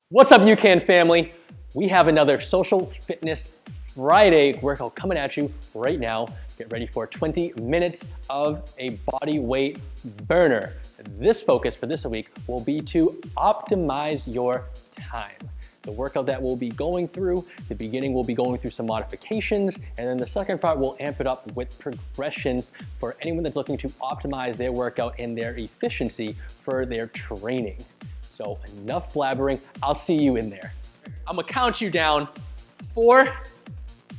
What's up, UCAN family? We have another Social Fitness Friday workout coming at you right now. Get ready for 20 minutes of a body weight burner. This focus for this week will be to optimize your time. The workout that we'll be going through, the beginning we'll be going through some modifications, and then the second part we'll amp it up with progressions for anyone that's looking to optimize their workout and their efficiency for their training. So enough blabbering, I'll see you in there. I'm gonna count you down. 4,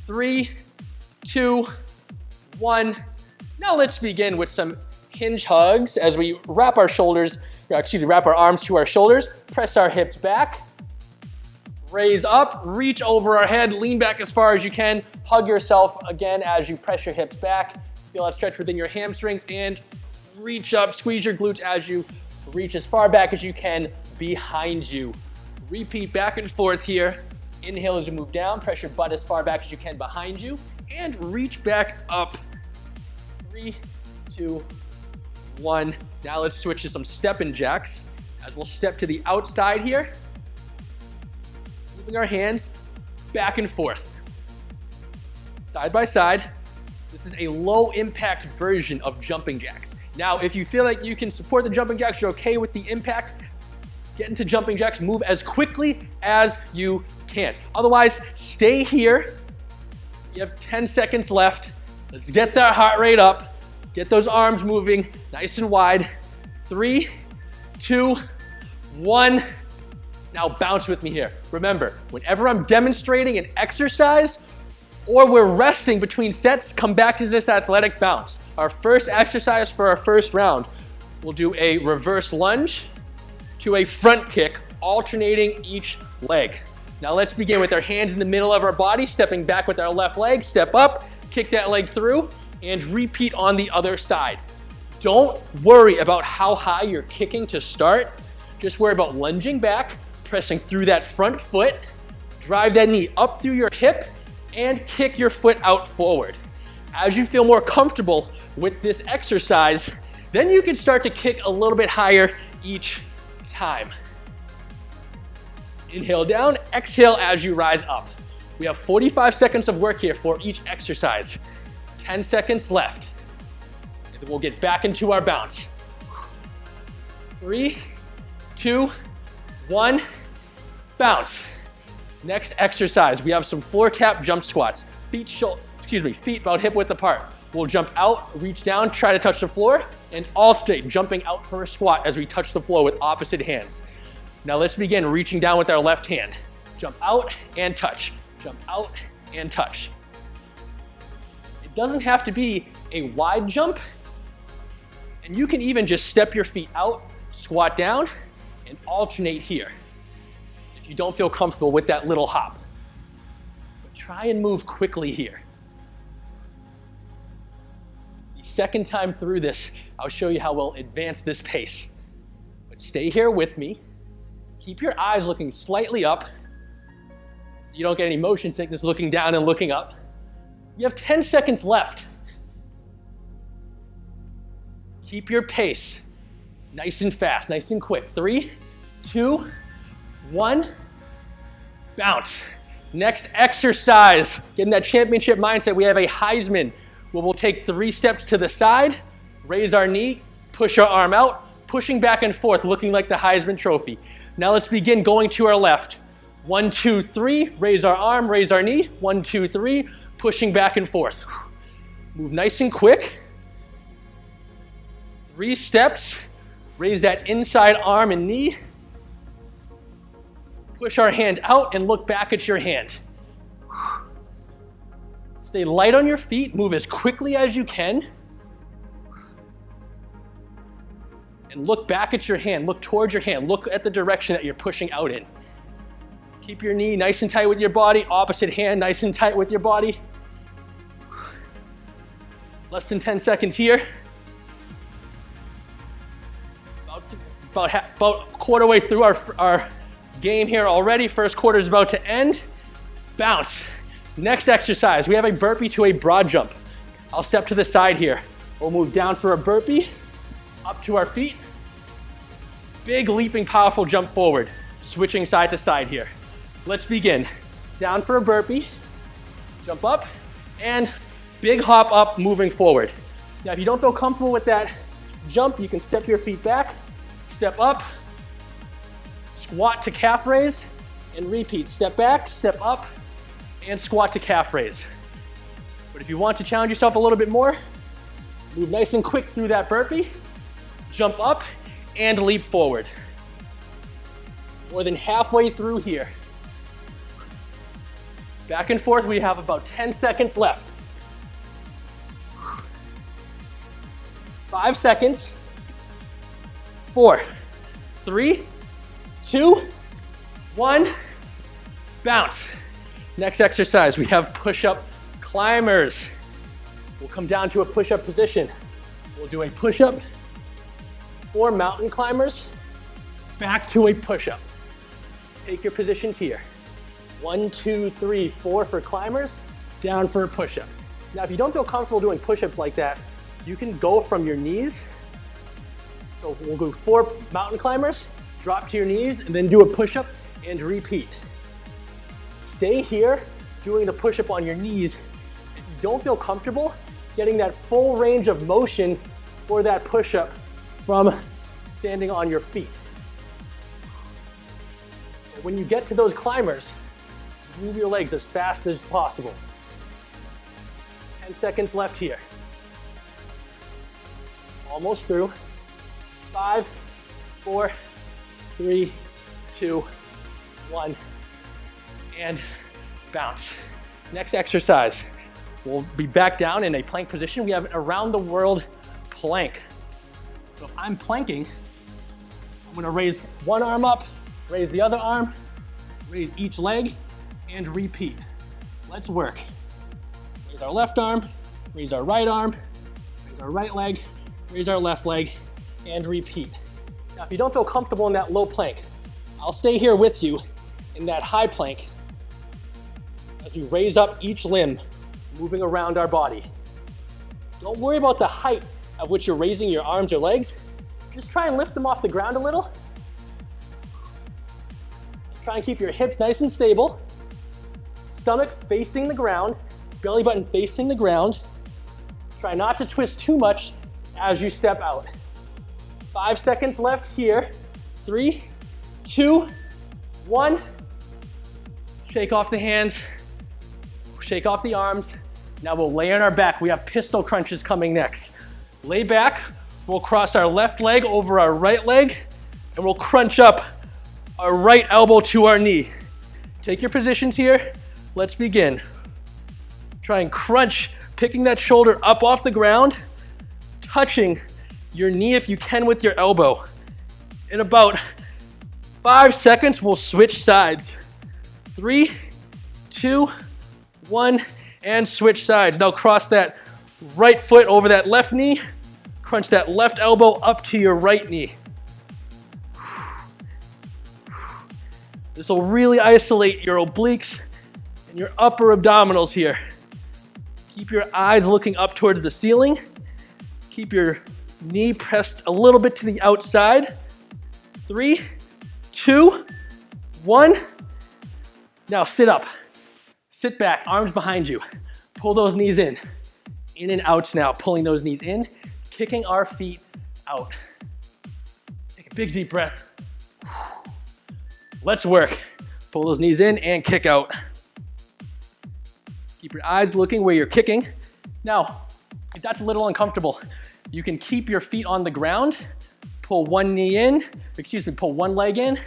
3, 2, 1. Now let's begin with some hinge hugs as we wrap our arms to our shoulders, press our hips back, raise up, reach over our head, lean back as far as you can, hug yourself again as you press your hips back, feel that stretch within your hamstrings, and reach up, squeeze your glutes as you reach as far back as you can behind you. Repeat back and forth here. Inhale as you move down, press your butt as far back as you can behind you, and reach back up. 3, 2, 1. Now let's switch to some stepping jacks as we'll step to the outside here. Moving our hands back and forth, side by side. This is a low impact version of jumping jacks. Now, if you feel like you can support the jumping jacks, you're okay with the impact, get into jumping jacks, move as quickly as you can. Otherwise, stay here. You have 10 seconds left. Let's get that heart rate up. Get those arms moving nice and wide. 3, 2, 1. Now bounce with me here. Remember, whenever I'm demonstrating an exercise or we're resting between sets, come back to this athletic bounce. Our first exercise for our first round, we'll do a reverse lunge to a front kick, alternating each leg. Now let's begin with our hands in the middle of our body, stepping back with our left leg, step up, kick that leg through, and repeat on the other side. Don't worry about how high you're kicking to start. Just worry about lunging back, pressing through that front foot, drive that knee up through your hip, and kick your foot out forward. As you feel more comfortable with this exercise, then you can start to kick a little bit higher each time. Inhale down, exhale as you rise up. We have 45 seconds of work here for each exercise. 10 seconds left. And then we'll get back into our bounce. 3, 2, 1, bounce. Next exercise, we have some floor cap jump squats. Feet about hip width apart. We'll jump out, reach down, try to touch the floor, and alternate jumping out for a squat as we touch the floor with opposite hands. Now let's begin reaching down with our left hand. Jump out and touch. Jump out and touch. It doesn't have to be a wide jump, and you can even just step your feet out, squat down, and alternate here if you don't feel comfortable with that little hop. But try and move quickly here. The second time through this, I'll show you how we'll advance this pace. But stay here with me. Keep your eyes looking slightly up so you don't get any motion sickness looking down and looking up. You have 10 seconds left. Keep your pace nice and fast, nice and quick. 3, 2, 1, bounce. Next exercise, getting that championship mindset. We have a Heisman where we'll take 3 steps to the side, raise our knee, push our arm out, pushing back and forth, looking like the Heisman Trophy. Now let's begin going to our left. 1, 2, 3, raise our arm, raise our knee. 1, 2, 3, pushing back and forth. Move nice and quick. 3 steps, raise that inside arm and knee. Push our hand out and look back at your hand. Stay light on your feet, move as quickly as you can. And look back at your hand, look towards your hand, look at the direction that you're pushing out in. Keep your knee nice and tight with your body, opposite hand nice and tight with your body. Less than 10 seconds here. About a quarter way through our game here already. First quarter is about to end. Bounce. Next exercise, we have a burpee to a broad jump. I'll step to the side here. We'll move down for a burpee, up to our feet. Big leaping, powerful jump forward. switching side to side here. Let's begin. Down for a burpee, jump up, and big hop up, moving forward. Now, if you don't feel comfortable with that jump, you can step your feet back, step up, squat to calf raise, and repeat. Step back, step up, and squat to calf raise. But if you want to challenge yourself a little bit more, move nice and quick through that burpee, jump up, and leap forward. More than halfway through here. Back and forth, we have about 10 seconds left. 5 seconds. 4, 3, 2, 1, bounce. Next exercise, we have push-up climbers. We'll come down to a push-up position. We'll do a push-up, 4 mountain climbers, back to a push-up. Take your positions here. 1, 2, 3, 4 for climbers, down for a push-up. Now, if you don't feel comfortable doing push-ups like that, you can go from your knees. So we'll go 4 mountain climbers, drop to your knees, and then do a push-up and repeat. Stay here doing the push-up on your knees. If you don't feel comfortable getting that full range of motion for that push-up from standing on your feet. When you get to those climbers, move your legs as fast as possible. 10 seconds left here. Almost through. 5, 4, 3, 2, 1, and bounce. Next exercise, we'll be back down in a plank position. We have an around the world plank. So if I'm planking, I'm gonna raise one arm up, raise the other arm, raise each leg, and repeat. Let's work. Raise our left arm, raise our right arm, raise our right leg, raise our left leg, and repeat. Now, if you don't feel comfortable in that low plank, I'll stay here with you in that high plank as we raise up each limb, moving around our body. Don't worry about the height of which you're raising your arms or legs. Just try and lift them off the ground a little. Try and keep your hips nice and stable. Stomach facing the ground, belly button facing the ground. Try not to twist too much as you step out. 5 seconds left here. 3, 2, 1. Shake off the hands, shake off the arms. Now we'll lay on our back. We have pistol crunches coming next. Lay back, we'll cross our left leg over our right leg, and we'll crunch up our right elbow to our knee. Take your positions here. Let's begin. Try and crunch, picking that shoulder up off the ground, touching your knee if you can with your elbow. In about 5 seconds, we'll switch sides. 3, 2, 1, and switch sides. Now cross that right foot over that left knee, crunch that left elbow up to your right knee. This will really isolate your obliques and your upper abdominals here. Keep your eyes looking up towards the ceiling. Keep your knee pressed a little bit to the outside. 3, 2, 1. Now sit up. Sit back, arms behind you. Pull those knees in. In and outs now, pulling those knees in, kicking our feet out. Take a big deep breath. Let's work. Pull those knees in and kick out. Keep your eyes looking where you're kicking. Now, if that's a little uncomfortable, you can keep your feet on the ground, pull one leg in,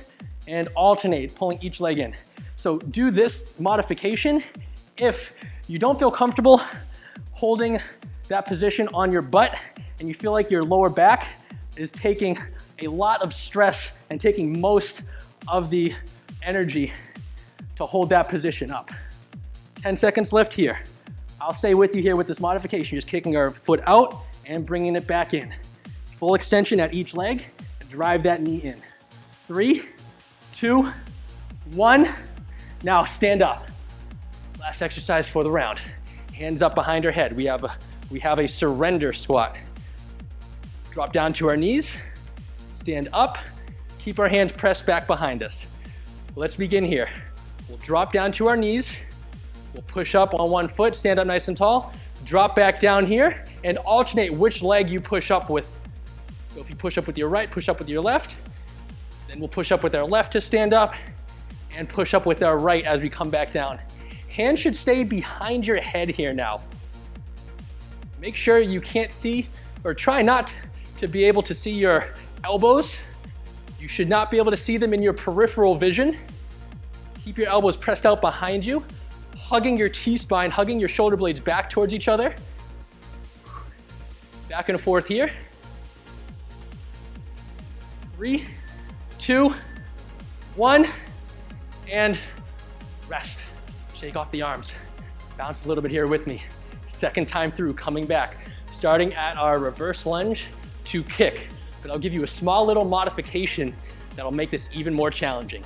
and alternate, pulling each leg in. So do this modification if you don't feel comfortable holding that position on your butt and you feel like your lower back is taking a lot of stress and taking most of the energy to hold that position up. 10 seconds left here. I'll stay with you here with this modification, just kicking our foot out and bringing it back in. Full extension at each leg, and drive that knee in. 3, 2, 1. Now stand up. Last exercise for the round. Hands up behind our head. We have a surrender squat. Drop down to our knees, stand up, keep our hands pressed back behind us. Let's begin here. We'll drop down to our knees. We'll push up on one foot, stand up nice and tall, drop back down here, and alternate which leg you push up with. So if you push up with your right, push up with your left. Then we'll push up with our left to stand up, and push up with our right as we come back down. Hands should stay behind your head here now. Make sure you can't see, or try not to be able to see your elbows. You should not be able to see them in your peripheral vision. Keep your elbows pressed out behind you, hugging your T-spine, hugging your shoulder blades back towards each other. Back and forth here. 3, 2, 1, and rest. Shake off the arms. Bounce a little bit here with me. Second time through, coming back. Starting at our reverse lunge to kick. But I'll give you a small little modification that'll make this even more challenging.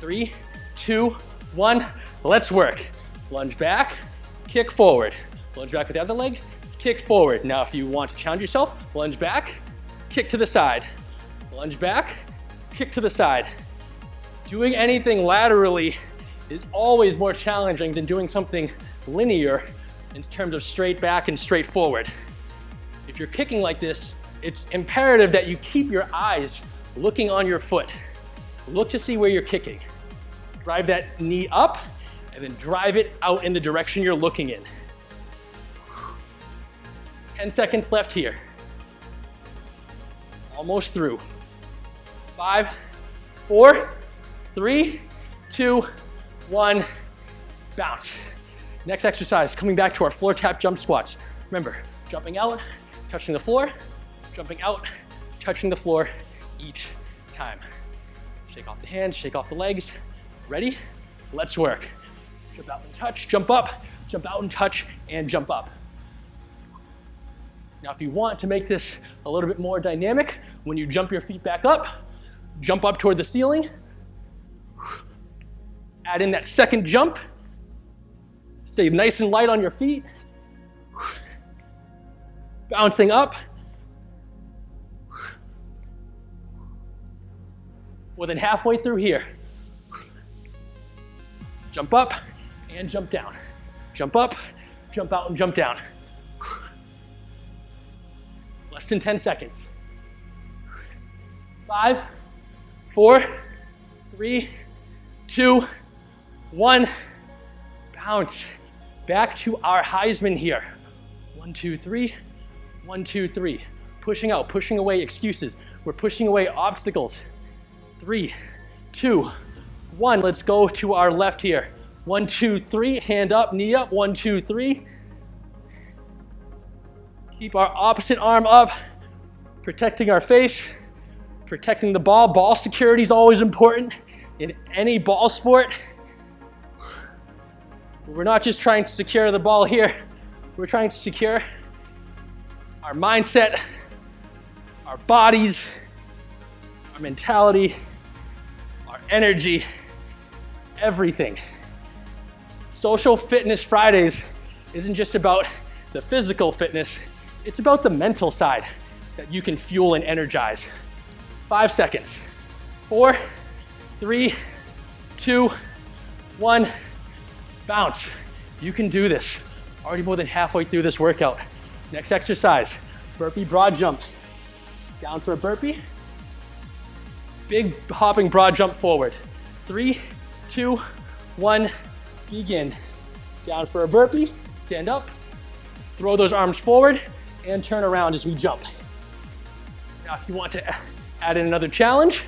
3, 2, 1, let's work. Lunge back, kick forward. Lunge back with the other leg, kick forward. Now if you want to challenge yourself, lunge back, kick to the side. Lunge back, kick to the side. Doing anything laterally is always more challenging than doing something linear in terms of straight back and straight forward. If you're kicking like this, it's imperative that you keep your eyes looking on your foot. Look to see where you're kicking. Drive that knee up and then drive it out in the direction you're looking in. 10 seconds left here. Almost through. 5, 4, 3, 2, 1, bounce. Next exercise, coming back to our floor tap jump squats. Remember, jumping out, touching the floor, jumping out, touching the floor each time. Shake off the hands, shake off the legs. Ready? Let's work. Jump out and touch, jump up, jump out and touch, and jump up. Now, if you want to make this a little bit more dynamic, when you jump your feet back up, jump up toward the ceiling, add in that second jump, stay nice and light on your feet, bouncing up, more than halfway through here. Jump up and jump down. Jump up, jump out, and jump down. Less than 10 seconds. 5, 4, 3, 2, 1. Bounce. Back to our Heisman here. 1, 2, 3. 1, 2, 3. Pushing out, pushing away excuses. We're pushing away obstacles. 3, 2, 1. Let's go to our left here. 1, 2, 3. Hand up, knee up. 1, 2, 3. Keep our opposite arm up, protecting our face, protecting the ball. Ball security is always important in any ball sport. We're not just trying to secure the ball here. We're trying to secure our mindset, our bodies, our mentality, our energy, everything. Social Fitness Fridays isn't just about the physical fitness, it's about the mental side that you can fuel and energize. 5 seconds. 4, 3, 2, 1. Bounce. You can do this. Already more than halfway through this workout. Next exercise, burpee broad jump. Down for a burpee. Big hopping broad jump forward. 3, 2, 1, begin. Down for a burpee, stand up, throw those arms forward, and turn around as we jump. Now, if you want to add in another challenge,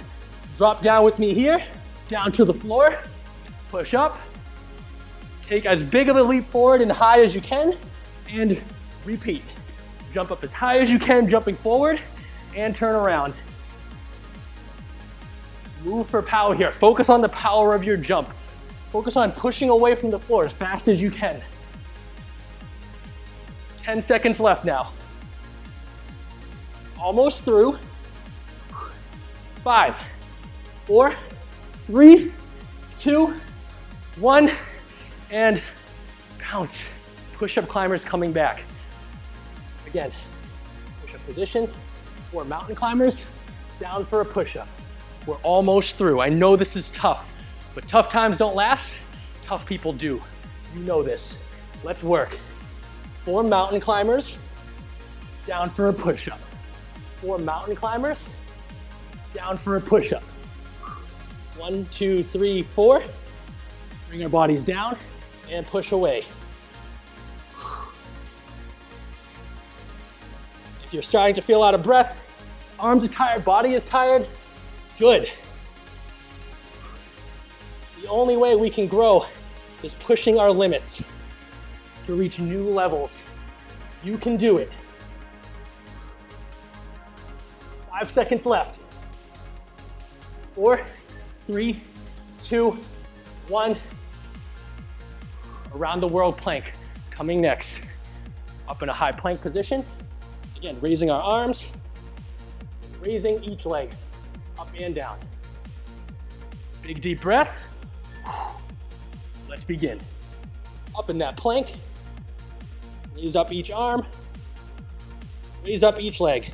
drop down with me here, down to the floor, push up, take as big of a leap forward and high as you can, and repeat. Jump up as high as you can, jumping forward, and turn around. Move for power here. Focus on the power of your jump. Focus on pushing away from the floor as fast as you can. 10 seconds left now. Almost through. 5, 4, 3, 2, 1, and bounce. Push-up climbers coming back. Again, push-up position for mountain climbers, down for a push-up. We're almost through. I know this is tough. But tough times don't last, tough people do. You know this. Let's work. 4 mountain climbers, down for a push-up. 4 mountain climbers, down for a push-up. 1, 2, 3, 4. Bring our bodies down and push away. If you're starting to feel out of breath, arms are tired, body is tired, good. The only way we can grow is pushing our limits to reach new levels. You can do it. 5 seconds left. 4, 3, 2, 1. Around the world plank coming next. Up in a high plank position. Again, raising our arms, raising each leg, up and down. Big deep breath. Let's begin. Up in that plank. Raise up each arm. Raise up each leg.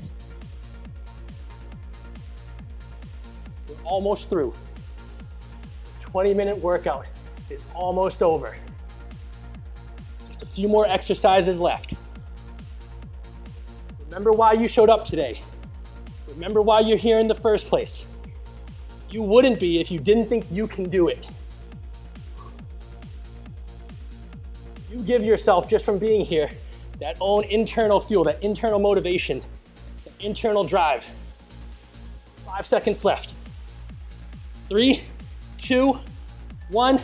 We're almost through. This 20-minute workout is almost over. Just a few more exercises left. Remember why you showed up today. Remember why you're here in the first place. You wouldn't be if you didn't think you can do it. You give yourself, just from being here, that own internal fuel, that internal motivation, that internal drive. 5 seconds left. 3, 2, 1.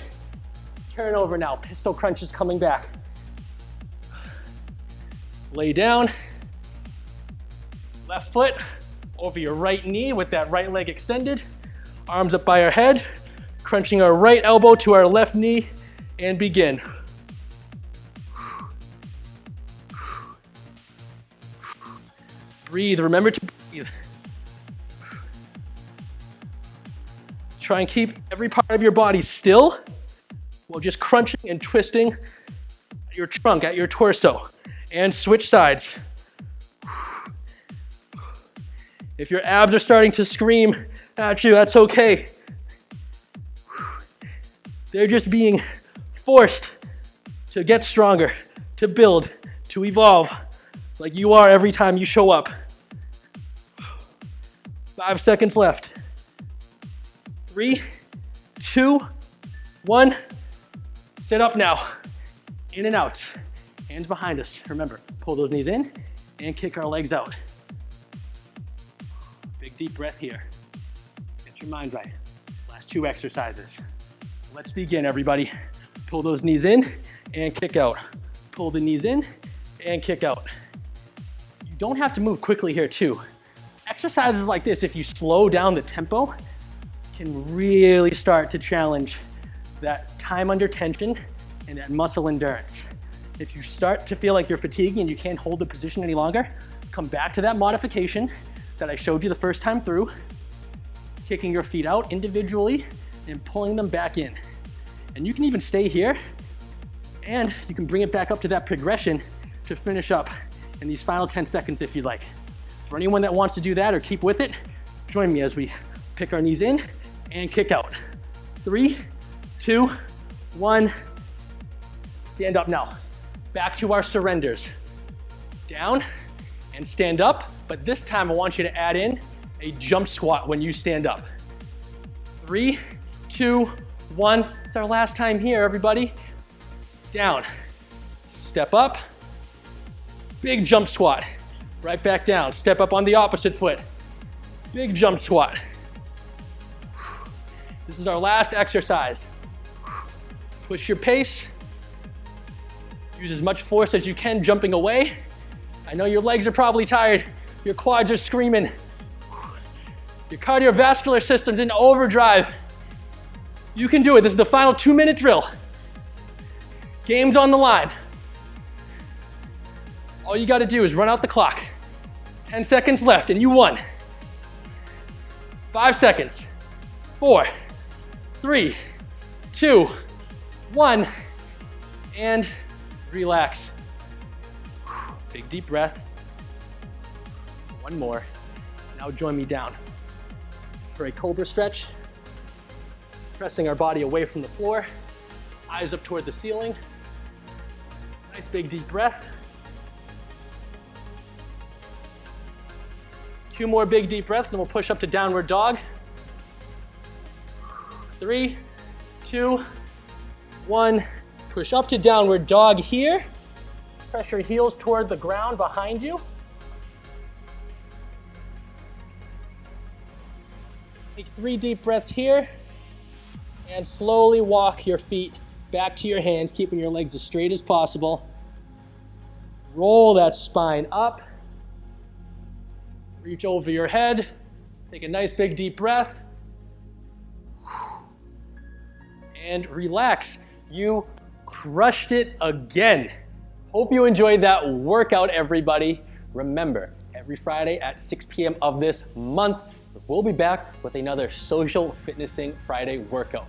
Turn over now. Pistol crunch is coming back. Lay down. Left foot over your right knee with that right leg extended. Arms up by our head. Crunching our right elbow to our left knee and begin. Breathe, remember to breathe. Try and keep every part of your body still while just crunching and twisting at your trunk, at your torso. And switch sides. If your abs are starting to scream at you, that's okay. They're just being forced to get stronger, to build, to evolve, like you are every time you show up. 5 seconds left. 3, 2, 1. Sit up now. In and out. Hands behind us. Remember, pull those knees in and kick our legs out. Big deep breath here. Get your mind right. Last 2 exercises. Let's begin, everybody. Pull those knees in and kick out. Pull the knees in and kick out. You don't have to move quickly here too. Exercises like this, if you slow down the tempo, can really start to challenge that time under tension and that muscle endurance. If you start to feel like you're fatiguing and you can't hold the position any longer, come back to that modification that I showed you the first time through, kicking your feet out individually and pulling them back in. And you can even stay here and you can bring it back up to that progression to finish up in these final 10 seconds if you'd like. For anyone that wants to do that or keep with it, join me as we pick our knees in and kick out. 3, 2, 1. Stand up now. Back to our surrenders. Down and stand up, but this time I want you to add in a jump squat when you stand up. 3, 2, 1. It's our last time here, everybody. Down. Step up. Big jump squat. Right back down. Step up on the opposite foot. Big jump squat. This is our last exercise. Push your pace. Use as much force as you can jumping away. I know your legs are probably tired. Your quads are screaming. Your cardiovascular system's in overdrive. You can do it. This is the final 2-minute drill. Game's on the line. All you gotta do is run out the clock. 10 seconds left and you won. 5 seconds. 4, 3, 2, 1, and relax. Big deep breath. One more. Now join me down for a cobra stretch. Pressing our body away from the floor, eyes up toward the ceiling. Nice big deep breath. 2 more big deep breaths, then we'll push up to downward dog. 3, 2, 1. Push up to downward dog here. Press your heels toward the ground behind you. Take 3 deep breaths here. And slowly walk your feet back to your hands, keeping your legs as straight as possible. Roll that spine up. Reach over your head. Take a nice big deep breath. And relax. You crushed it again. Hope you enjoyed that workout, everybody. Remember, every Friday at 6 p.m. of this month, we'll be back with another Social Fitnessing Friday workout.